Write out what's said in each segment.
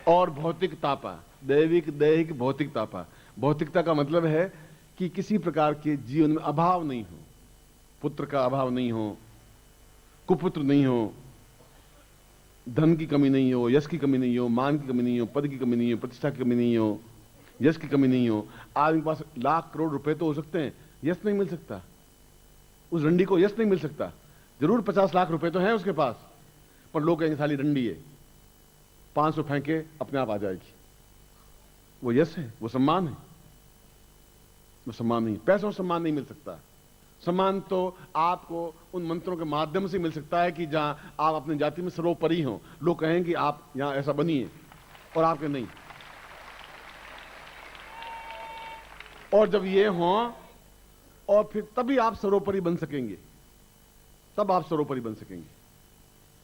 और भौतिक तापा, दैविक दैहिक भौतिक तापा। भौतिकता का मतलब है कि किसी प्रकार के जीवन में अभाव नहीं हो, पुत्र का अभाव नहीं हो, कुपुत्र नहीं हो, धन की कमी नहीं हो, यश की कमी नहीं हो, मान की कमी नहीं हो, पद की कमी नहीं हो, प्रतिष्ठा की कमी नहीं हो, यश की कमी नहीं हो। आदमी के पास लाख करोड़ रुपए तो हो सकते हैं, यश नहीं मिल सकता, उस रंडी को यश नहीं मिल सकता। जरूर 50 लाख रुपए तो हैं उसके पास, पर लोग कहेंगे साली रंडी है, 500 फेंके अपने आप आ जाएगी। वो यश है, वो सम्मान है, वो सम्मान नहीं। पैसों से सम्मान नहीं मिल सकता। सम्मान तो आपको उन मंत्रों के माध्यम से मिल सकता है कि जहां आप अपनी जाति में सर्वोपरि हो, लोग कहेंगे आप यहां ऐसा बनिए, और आपके नहीं। और जब ये हो, और फिर तभी आप सर्वोपरि बन सकेंगे, तब आप सर्वोपरि बन सकेंगे।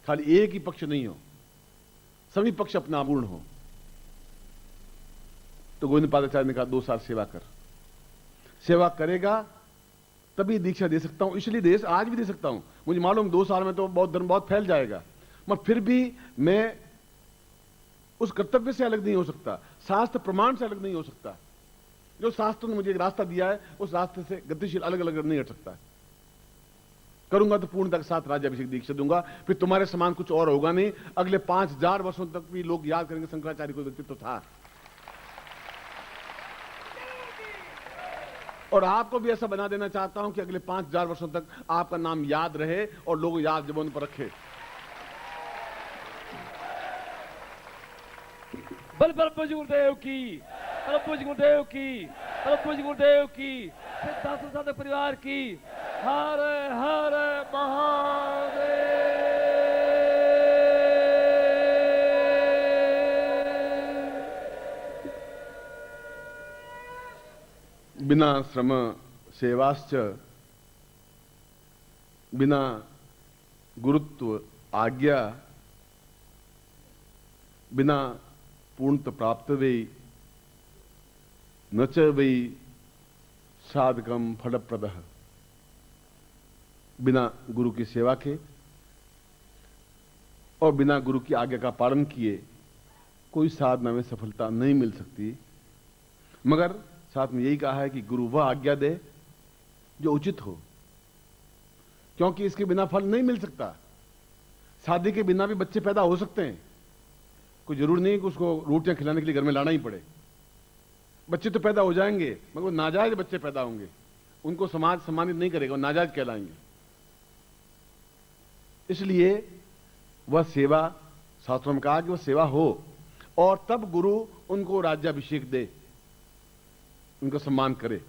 खाली एक ही पक्ष नहीं हो, सभी पक्ष अपना पूर्ण हो। तो गोविंद पादाचार्य ने कहा 2 साल सेवा कर। सेवा करेगा तभी दीक्षा दे सकता हूं, इसलिए देश आज भी दे सकता हूं। मुझे मालूम 2 साल में तो बहुत धर्म बहुत फैल जाएगा, मगर फिर भी मैं उस कर्तव्य से अलग नहीं हो सकता, शास्त्र प्रमाण से अलग नहीं हो सकता। जो शास्त्र ने मुझे एक रास्ता दिया है, उस रास्ते से गतिशील अलग अलग नहीं हट सकता। करूंगा तो पूर्णता के साथ राज्याभिषेक दीक्षा दूंगा, फिर तुम्हारे समान कुछ और होगा नहीं। अगले 5000 वर्षों तक भी लोग याद करेंगे शंकराचार्य को व्यक्तित्व था। और आपको भी ऐसा बना देना चाहता हूं कि अगले 5000 वर्षों तक आपका नाम याद रहे और लोग याद जबान पर रखे। बल बल गुरुदेव की, गुरुदेव की, गुरुदेव की, सिद्धार्थ साधक परिवार की। हर हर महादेव। बिना श्रम सेवाश्च, बिना गुरुत्व आज्ञा, बिना पूर्णत प्राप्त वे न च वै साधकम फलप्रदः। बिना गुरु की सेवा के और बिना गुरु की आज्ञा का पालन किए कोई साधना में सफलता नहीं मिल सकती। मगर साथ में यही कहा है कि गुरु वह आज्ञा दे जो उचित हो, क्योंकि इसके बिना फल नहीं मिल सकता। शादी के बिना भी बच्चे पैदा हो सकते हैं, कोई जरूर नहीं कि उसको रोटियां खिलाने के लिए घर में लाना ही पड़े। बच्चे तो पैदा हो जाएंगे, मगर वो नाजायज बच्चे पैदा होंगे, उनको समाज सम्मानित नहीं करेगा, वो नाजायज कहलाएंगे। इसलिए वह सेवा, शास्त्रों में कहा कि वह सेवा हो, और तब गुरु उनको राज्याभिषेक दे, उनका सम्मान करे।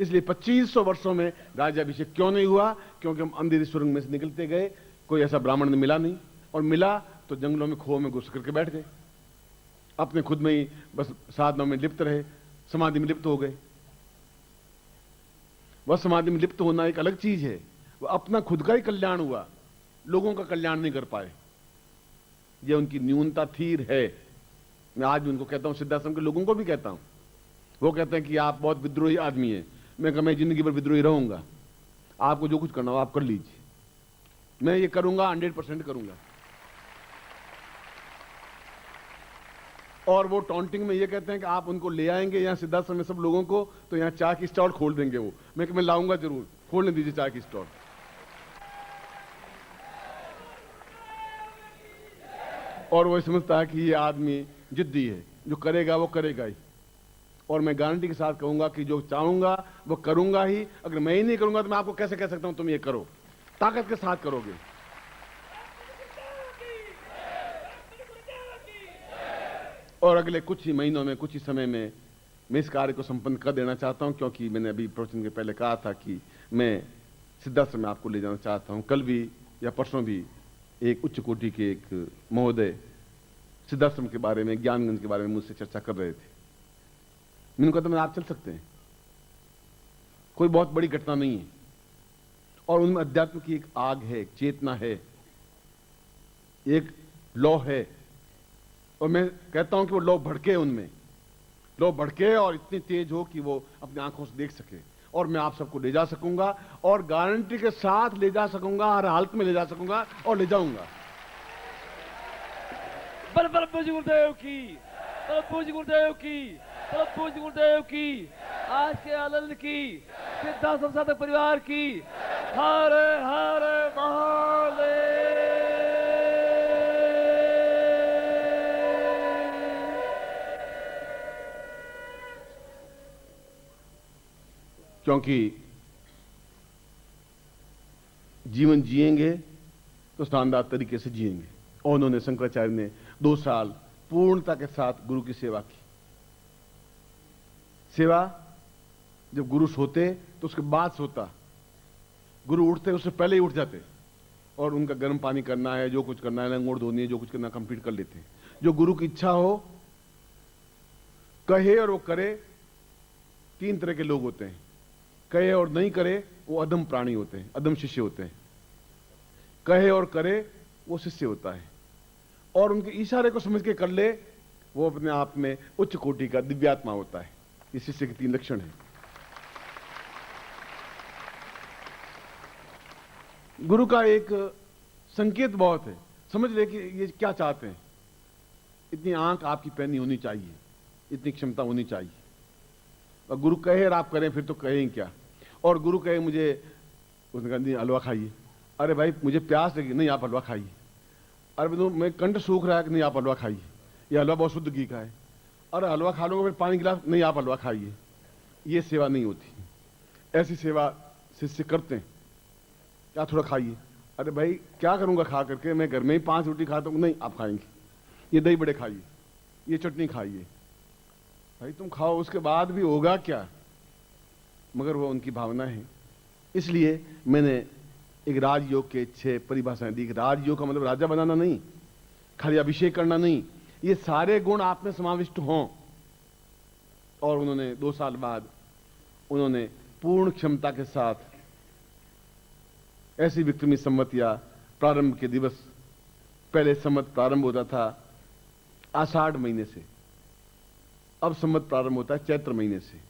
इसलिए 2500 वर्षों में राज्याभिषेक क्यों नहीं हुआ? क्योंकि हम अंधेरी सुरंग में से निकलते गए, कोई ऐसा ब्राह्मण ने मिला नहीं, और मिला तो जंगलों में खो में घुस करके बैठ गए, अपने खुद में ही बस साधना में लिप्त रहे, समाधि में लिप्त हो गए। वह समाधि में लिप्त होना एक अलग चीज है, वह अपना खुद का ही कल्याण हुआ, लोगों का कल्याण नहीं कर पाए। यह उनकी न्यूनता थी है। मैं आज भी उनको कहता हूं, सिद्धाश्रम के लोगों को भी कहता हूं। वो कहते हैं कि आप बहुत विद्रोही आदमी हैं। मैं कहा मैं जिंदगी भर विद्रोही रहूंगा, आपको जो कुछ करना हो आप कर लीजिए, मैं ये करूंगा, 100% करूंगा। और वो टॉन्टिंग में ये कहते हैं कि आप उनको ले आएंगे यहाँ सिद्धाश्रम में सब लोगों को, तो यहाँ चाय की स्टॉल खोल देंगे वो। मैं लाऊंगा जरूर, खोलने दीजिए चाय की स्टॉल। और वो समझता है कि ये आदमी जिद्दी है, जो करेगा वो करेगा ही। और मैं गारंटी के साथ कहूंगा कि जो चाहूंगा वो करूंगा ही। अगर मैं ही नहीं करूंगा तो मैं आपको कैसे कह सकता हूं तुम ये करो? ताकत के साथ करोगे। और अगले कुछ ही महीनों में, कुछ ही समय में मैं इस कार्य को संपन्न कर देना चाहता हूं, क्योंकि मैंने अभी प्रवचन के पहले कहा था कि मैं सिद्धाश्रम में आपको ले जाना चाहता हूं। कल भी या परसों भी एक उच्च कोटि के एक महोदय सिद्धाश्रम के बारे में, ज्ञानगंज के बारे में मुझसे चर्चा कर रहे थे। मैंने कहा था आप चल सकते हैं, कोई बहुत बड़ी घटना नहीं है। और उनमें अध्यात्म की एक आग है, एक चेतना है, एक लौ है। और मैं कहता हूं कि वो लौ भड़के, उनमें लौ भड़के और इतनी तेज हो कि वो अपनी आंखों से देख सके। और मैं आप सबको ले जा सकूंगा, और गारंटी के साथ ले जा सकूंगा, हर हालत में ले जा सकूंगा और ले जाऊंगा। बल बल पूज्य गुरुदेव की, बल पूज्य गुरुदेव की, बल पूज्य गुरुदेव की, आज के आनंद की, सिद्धाश्रम साधक परिवार की। हर हर महादेव। क्योंकि जीवन जिएंगे तो शानदार तरीके से जिएंगे। और उन्होंने, शंकराचार्य ने 2 साल पूर्णता के साथ गुरु की सेवा की। सेवा जब गुरु सोते तो उसके बाद सोता, गुरु उठते उससे पहले ही उठ जाते और उनका गर्म पानी करना है, जो कुछ करना है, लंगोट धोनी है, जो कुछ करना कंप्लीट कर लेते। जो गुरु की इच्छा हो, कहे और वो करे। 3 तरह के लोग होते हैं, कहे और नहीं करे वो अधम प्राणी होते हैं, अधम शिष्य होते हैं। कहे और करे वो शिष्य होता है, और उनके इशारे को समझ के कर ले वो अपने आप में उच्च कोटि का दिव्यात्मा होता है। ये शिष्य के 3 लक्षण हैं। गुरु का एक संकेत बहुत है, समझ ले कि ये क्या चाहते हैं। इतनी आंख आपकी पैनी होनी चाहिए, इतनी क्षमता होनी चाहिए। और गुरु कहे और आप करें फिर तो कहें क्या। और गुरु कहे मुझे, उसने कहा नहीं हलवा खाइए। अरे भाई मुझे प्यास लगी, नहीं आप हलवा खाइए। अरे मैं कंठ सूख रहा है कि नहीं आप हलवा खाइए, ये हलवा बहुत शुद्ध घी का है। अरे हलवा खा लोगे फिर पानी गिलास, नहीं आप हलवा खाइए। ये सेवा नहीं होती। ऐसी सेवा शिष्य करते हैं, क्या थोड़ा खाइए। अरे भाई क्या करूंगा खा करके, मैं घर में ही 5 रोटी खाता हूं, नहीं आप खाएंगे। ये दही बड़े खाइए, ये चटनी खाइए। भाई तुम खाओ, उसके बाद भी होगा क्या। मगर वो उनकी भावना है। इसलिए मैंने एक राजयोग के 6 परिभाषाएं दी। राजयोग का मतलब राजा बनाना नहीं, खाली अभिषेक करना नहीं, ये सारे गुण आप में समाविष्ट हों। और उन्होंने 2 साल बाद उन्होंने पूर्ण क्षमता के साथ ऐसी विक्रमी संवत या प्रारंभ के दिवस, पहले संवत प्रारंभ होता था आषाढ़ महीने से, अब संवत प्रारंभ होता है चैत्र महीने से।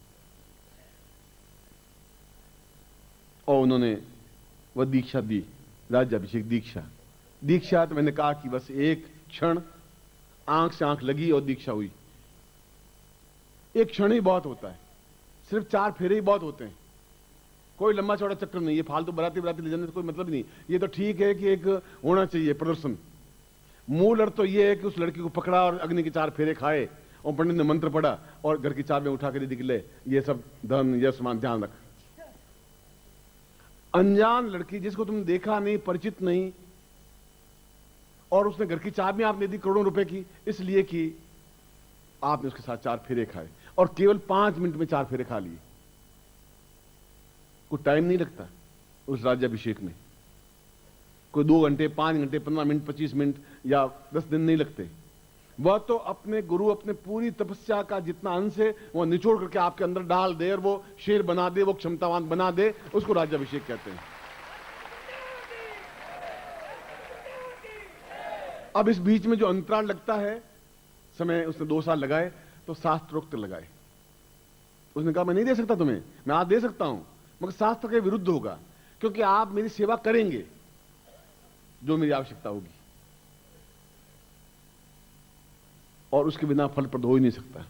और उन्होंने वह दीक्षा दी, राज्याभिषेक दीक्षा। दीक्षा तो मैंने कहा कि बस एक क्षण आंख से आंख लगी और दीक्षा हुई। एक क्षण ही बहुत होता है, सिर्फ 4 फेरे ही बहुत होते हैं। कोई लंबा चौड़ा चक्कर नहीं। ये फालतू बराती बराती ले जाने से कोई मतलब नहीं। ये तो ठीक है कि एक होना चाहिए प्रदर्शन। मूल अर्थ तो ये है कि उस लड़की को पकड़ा और अग्नि के 4 फेरे खाए और पंडित ने मंत्र पढ़ा और घर की चाबियां उठा के निकले, ये सब धन यश मान ध्यान रख। अनजान लड़की जिसको तुम देखा नहीं, परिचित नहीं, और उसने घर की चाबियां आपने दी करोड़ों रुपए की, इसलिए कि आपने उसके साथ 4 फेरे खाए और केवल 5 मिनट में 4 फेरे खा लिए। कोई टाइम नहीं लगता उस राज्याभिषेक में। कोई 2 घंटे, 5 घंटे, 15 मिनट, 25 मिनट या 10 दिन नहीं लगते। वह तो अपने गुरु अपने पूरी तपस्या का जितना अंश है वह निचोड़ करके आपके अंदर डाल दे और वो शेर बना दे, वो क्षमतावान बना दे, उसको राज्याभिषेक कहते हैं। अब इस बीच में जो अंतराल लगता है, समय उसने 2 साल लगाए, तो शास्त्रोक्त लगाए। उसने कहा मैं नहीं दे सकता तुम्हें, मैं आज दे सकता हूं मगर शास्त्र के विरुद्ध होगा, क्योंकि आप मेरी सेवा करेंगे जो मेरी आवश्यकता होगी, और उसके बिना फलप्रद हो ही नहीं सकता।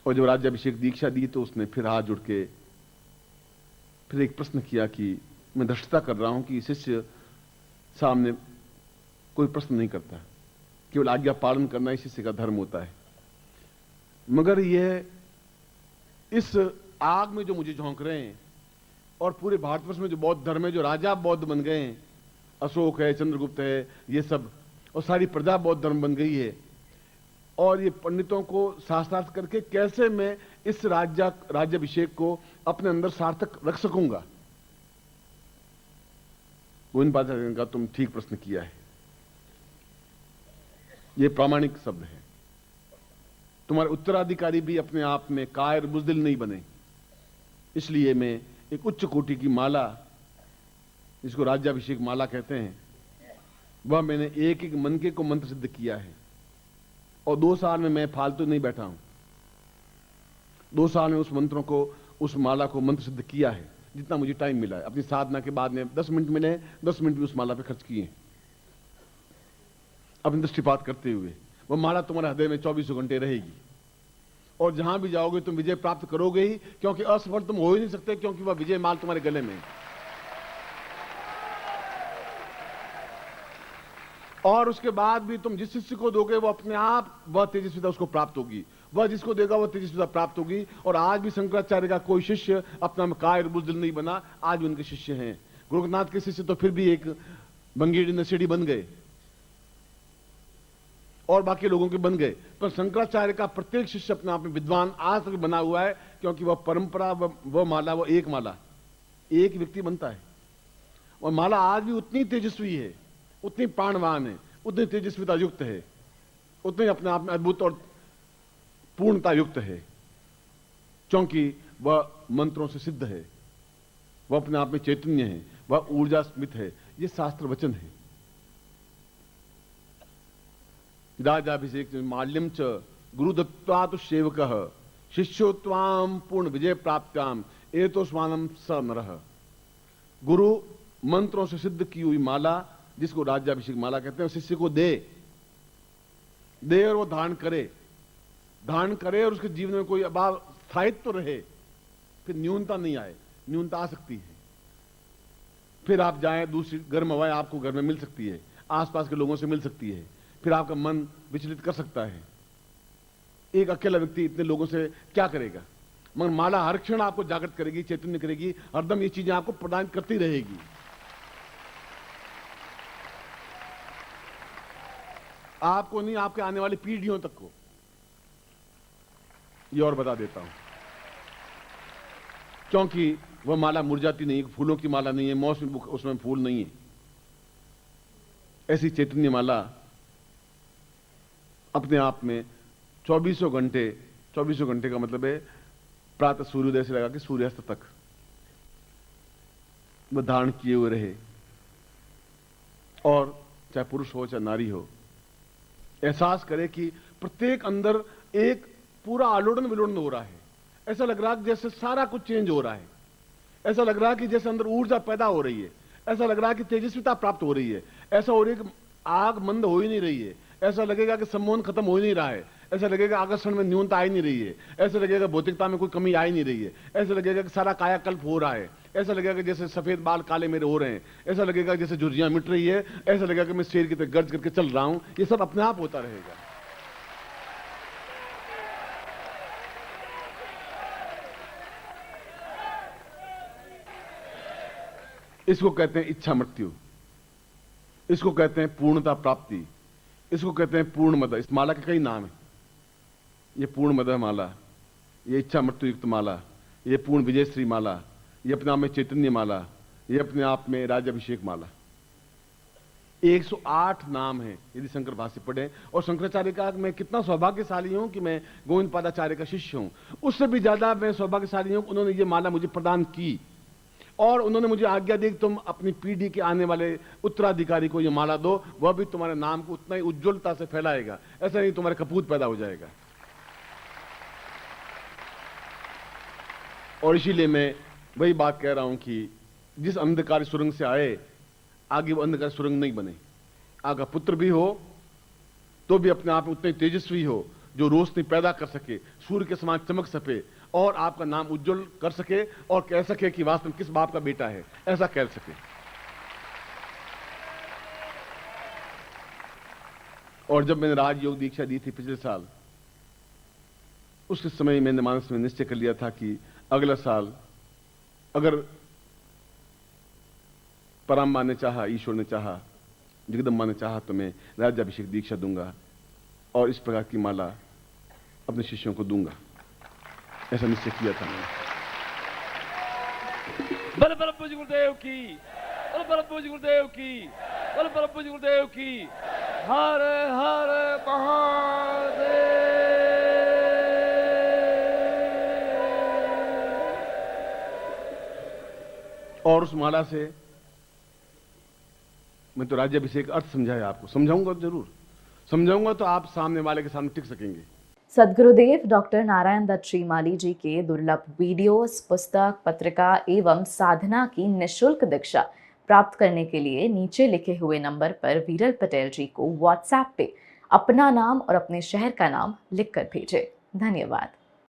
और जब राज्याभिषेक दीक्षा दी तो उसने फिर हाथ जुड़ के फिर एक प्रश्न किया कि मैं धृष्टता कर रहा हूं कि शिष्य सामने कोई प्रश्न नहीं करता, केवल आज्ञा पालन करना ही शिष्य का धर्म होता है। मगर यह इस आग में जो मुझे झोंक रहे हैं और पूरे भारतवर्ष में जो बौद्ध धर्म है, जो राजा बौद्ध बन गए हैं, अशोक है, चंद्रगुप्त है, ये सब, और सारी प्रजा बौद्ध धर्म बन गई है, और ये पंडितों को शास्त्रार्थ करके कैसे मैं इस राज्याभिषेक को अपने अंदर सार्थक रख सकूंगा। गोविंद पादाचार्य का तुम ठीक प्रश्न किया है, ये प्रामाणिक शब्द है। तुम्हारे उत्तराधिकारी भी अपने आप में कायर बुजदिल नहीं बने, इसलिए मैं एक उच्च कोटि की माला, जिसको राज्याभिषेक माला कहते हैं, वह मैंने एक एक मनके को मंत्र सिद्ध किया है। और 2 साल में मैं फालतू नहीं बैठा हूं, 2 साल में उस मंत्रों को, उस माला को मंत्र सिद्ध किया है जितना मुझे टाइम मिला है। अपनी साधना के बाद में 10 मिनट मिले, 10 मिनट भी उस माला पे खर्च किए। अपनी दृष्टिपात करते हुए। वह माला तुम्हारे हृदय में 24 घंटे रहेगी और जहां भी जाओगे तुम विजय प्राप्त करोगे ही, क्योंकि असफल तुम हो ही नहीं सकते, क्योंकि वह विजय माल तुम्हारे गले में है। और उसके बाद भी तुम जिस शिष्य को दोगे वो अपने आप वह तेजस्विता उसको प्राप्त होगी, वह जिसको देगा वह तेजस्विता प्राप्त होगी। और आज भी शंकराचार्य का कोई शिष्य अपना कायर बुजदिल नहीं बना, आज भी उनके शिष्य हैं। गोरखनाथ के शिष्य तो फिर भी एक बंगेड़ी नशेड़ी बन गए और बाकी लोगों के बन गए, पर शंकराचार्य का प्रत्येक शिष्य अपने आप में विद्वान आज तक बना हुआ है, क्योंकि वह परंपरा, वह माला, वह एक माला एक व्यक्ति बनता है। वह माला आज भी उतनी तेजस्वी है, उतनी प्राणवान है, उतनी तेजस्विता युक्त है, उतनी अपने आप में अद्भुत और पूर्णता युक्त है, क्योंकि वह मंत्रों से सिद्ध है, वह अपने आप में चैतन्य है, वह ऊर्जा स्मित है। ये शास्त्र वचन है। राजाभिषेक माल्यम च गुरुदत्त्वा तु सेवकः शिष्योत्वाम पूर्ण विजय प्राप्त्याम एतो स्वानम स नरः। गुरु मंत्रों से सिद्ध की हुई माला, जिसको राज्याभिषेक माला कहते हैं, शिष्य को दे और वो धारण करे और उसके जीवन में कोई अभाव स्थायित्व तो रहे, फिर न्यूनता नहीं आए। न्यूनता आ सकती है, फिर आप जाएं, दूसरी गर्म हवाएं आपको घर में मिल सकती है, आसपास के लोगों से मिल सकती है, फिर आपका मन विचलित कर सकता है। एक अकेला व्यक्ति इतने लोगों से क्या करेगा? मगर माला हर क्षण आपको जागृत करेगी, चैतन्य करेगी, हरदम ये चीजें आपको प्रदान करती रहेगी। आपको नहीं, आपके आने वाली पीढ़ियों तक को। ये और बता देता हूं, क्योंकि वह माला मुरझाती नहीं, फूलों की माला नहीं है, मौसम उसमें फूल नहीं है। ऐसी चैतन्य माला अपने आप में 24 घंटे का मतलब है प्रातः सूर्योदय से लगा के सूर्यास्त तक वह धारण किए हुए रहे, और चाहे पुरुष हो चाहे नारी हो, एहसास करे कि प्रत्येक अंदर एक पूरा आलोड़न विलोड़न हो रहा है। ऐसा लग रहा है जैसे सारा कुछ चेंज हो रहा है, ऐसा लग रहा है कि जैसे अंदर ऊर्जा पैदा हो रही है, ऐसा लग रहा है कि तेजस्विता प्राप्त हो रही है, ऐसा हो रही है कि आग मंद हो ही नहीं रही है, ऐसा लगेगा कि सम्मोहन खत्म हो ही नहीं रहा है, ऐसा लगेगा आकर्षण में न्यूनता आ ही नहीं रही है, ऐसा लगेगा भौतिकता में कोई कमी आ ही नहीं रही है, ऐसा लगेगा कि सारा कायाकल्प हो रहा है, ऐसा लगेगा कि जैसे सफेद बाल काले मेरे हो रहे हैं, ऐसा लगेगा जैसे झुर्रियां मिट रही है, ऐसा लगेगा कि मैं शेर की तरह गर्ज करके चल रहा हूं। ये सब अपने आप होता रहेगा। इसको कहते हैं इच्छा मृत्यु, इसको कहते हैं पूर्णता प्राप्ति, इसको कहते हैं पूर्ण मद। इस माला के कई नाम हैं। ये पूर्ण मद माला, ये इच्छा मृत्यु युक्त माला, ये पूर्ण विजयश्री माला, ये अपने आप में चैतन्य माला, ये अपने आप में राज्याभिषेक माला। 108 नाम है यदि शंकर भाष्य पढ़े। और शंकराचार्य का मैं कितना सौभाग्यशाली हूं कि मैं गोविंद पादाचार्य का शिष्य हूं, उससे भी ज्यादा मैं सौभाग्यशाली हूं। उन्होंने ये माला मुझे प्रदान की और उन्होंने मुझे आज्ञा दी कि तुम अपनी पीढ़ी के आने वाले उत्तराधिकारी को ये माला दो, वह भी तुम्हारे नाम को उतना ही उज्ज्वलता से फैलाएगा, ऐसा नहीं तुम्हारे कपूत पैदा हो जाएगा। और इसीलिए मैं वही बात कह रहा हूं कि जिस अंधकार सुरंग से आए, आगे वो अंधकार सुरंग नहीं बने। आगे पुत्र भी हो तो भी अपने आप में उतने तेजस्वी हो जो रोशनी पैदा कर सके, सूर्य के समान चमक सके और आपका नाम उज्जवल कर सके और कह सके कि वास्तव में किस बाप का बेटा है, ऐसा कह सके। और जब मैंने राजयोग दीक्षा दी थी पिछले साल, उस समय मैंने मानस में निश्चय कर लिया था कि अगला साल अगर परमात्मा ने चाहा, ईश्वर ने चाहा, जगदम्बा ने चाहा तो मैं राज्याभिषेक दीक्षा दूंगा और इस प्रकार की माला अपने शिष्यों को दूंगा, ऐसा निश्चय किया था मैंने। बल बल पूज्य गुरुदेव की, बल बल पूज्य गुरुदेव की, बल बल पूज्य गुरुदेव की। हर हर महादेव। और उस माला से मैं तो राज्याभिषेक अर्थ समझाया आपको, समझाऊंगा जरूर, समझाऊंगा तो आप सामने वाले के सामने टिक सकेंगे। सद्गुरुदेव डॉक्टर नारायण दत्त श्रीमाली जी के दुर्लभ वीडियोस, पुस्तक, पत्रिका एवं साधना की निःशुल्क दीक्षा प्राप्त करने के लिए नीचे लिखे हुए नंबर पर वीरल पटेल जी को व्हाट्सएप पे अपना नाम और अपने शहर का नाम लिखकर भेजें। धन्यवाद।